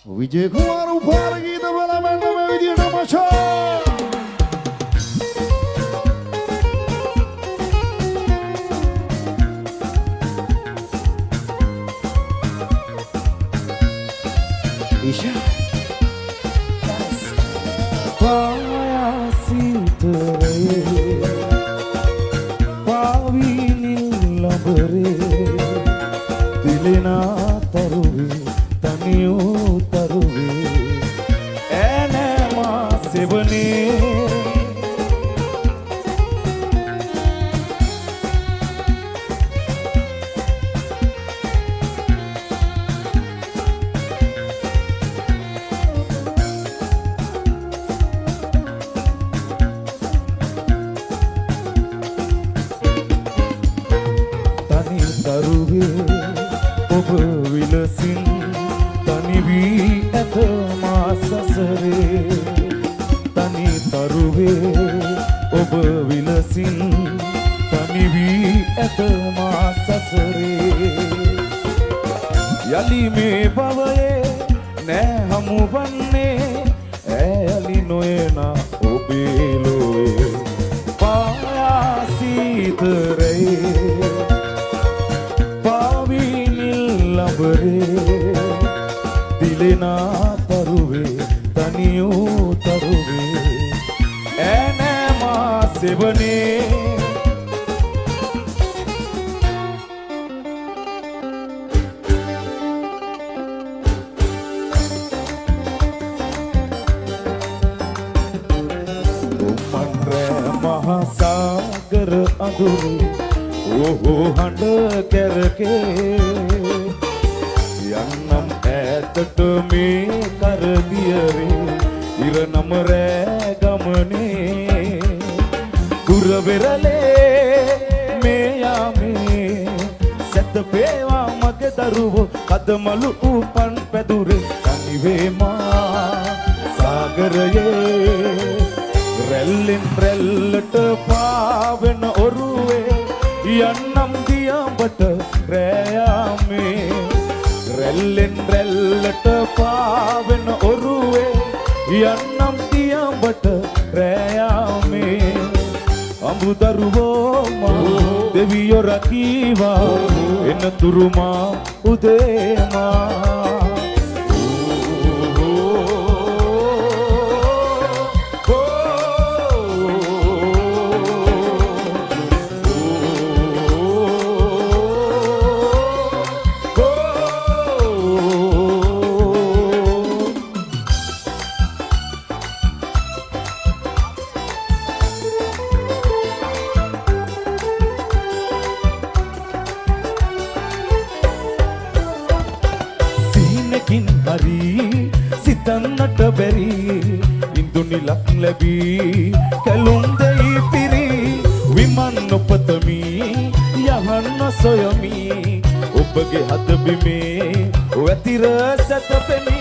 විජේ කුමාර උපාර ගීත බලන්න මේ විදියට මචෝ. Isha Payasitare Pavinil labare Dilena taruve Taniyu taruve Enema sevane ඔබ විලසින් තනි වී ඇත මා සසරේ තනි තරුවේ ඔබ විලසින් තනි වී ඇත මා සසරේ යලි මේ භවයේ නෑ හමුවන්නේ ඈලි නොයන ඔබේ ලෝයේ පායාසීතරේ Dilena taruve taniyu taruve enema sevane umandre mahasagar adure oho handa kerake යන්නම් ඈතට මේ කරදියරේ ඉර නම රෑ ගමනේ දුර වෙරළේ මේ යාමේ සැතපේවා මගේ දරුවෝ කදමලු උපන් පැදුරේ තනිවේ මා සාගරයේ රැල්ලෙන් රැල්ලට පාවෙන ඔරුවේ යන්නම් දියඹට රෑ යාමේ රැල්ලෙන් රැල්ලට පාවෙන ඔරුවේ යන්නම් දියඹට රෑයාමේ අඹුදරුවෝ මා දෙවියෝ රකීවා එනතුරුමා උදේමා සිතන්නට බැරි ඉන්දුනිලක් ලැබී කැලුම් දෙයි පිරි විමන් නොපතමි යහන්න සොයමි ඔබගේ හද බිමේ වැතිර සැතපෙමි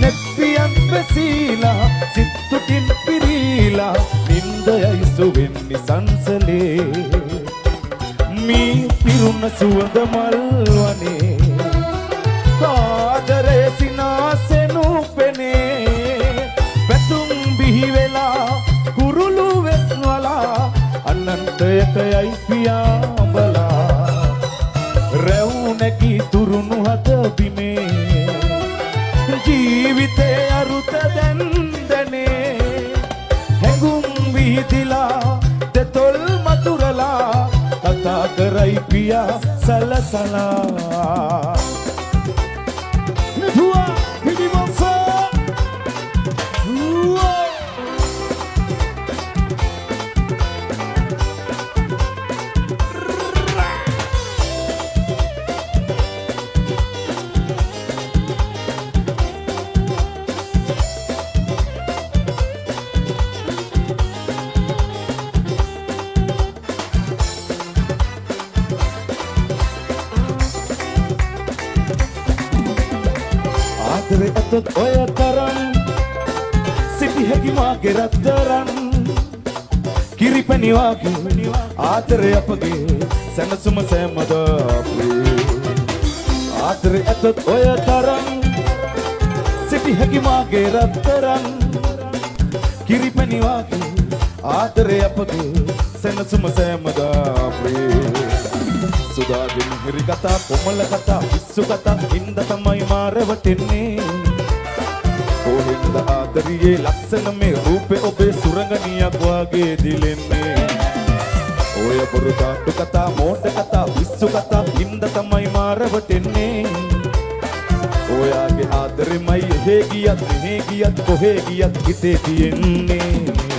නෙත්පියන් වැසීලා සිත්තුටින් පිරීලා නින්දයයි සුවෙන්නි සංසලේ මී පිරුණ සුවඳ මල් වනේ ආදරේ සිනාසෙනු පෙනේ වැතුම් බිහි වෙලා කුරුළු වෙස්වලා අනන්තයට යයි පියාඹලා රැව් නැගි තුරුණු හද බිමේ ජීවිතේ අරුත දැන් දැනේ හැඟුම් විහිදිලා දෙතොල් මතුරලා කතා කරයි පියා සලසලා ආදරේ අතත් ඔය තරම් සිටි හැකි මාගේ රත්තරන් කිරිපැණි වාගේ ආදරේ අපගේ සැනසුම සෑමද අපේ ආදරේ අතත් ඔය තරම් සිටි හැකි මාගේ රත්තරන් කිරිපැණි වාගේ ආදරේ අපගේ සෙනසුම සෑමදා ප්‍රේ සුදාගෙන හිරි කතා කොමල කතා පිස්සු කතා හින්ද තමයි මාරවටෙන්නේ කොහෙන්ද ආදරියේ ලක්ෂණ මේ රූපේ ඔබේ සුරංගනියක් වාගේ දිලෙන්නේ ඔය බොරු තාට්ටු කතා මෝඩ කතා පිස්සු කතා හින්ද තමයි මාරවටෙන්නේ ඔයාගේ ආදරෙමයි එහෙ ගියත් මෙහෙ ගියත් කොහෙ ගියත් හිතේ තියෙන්නේ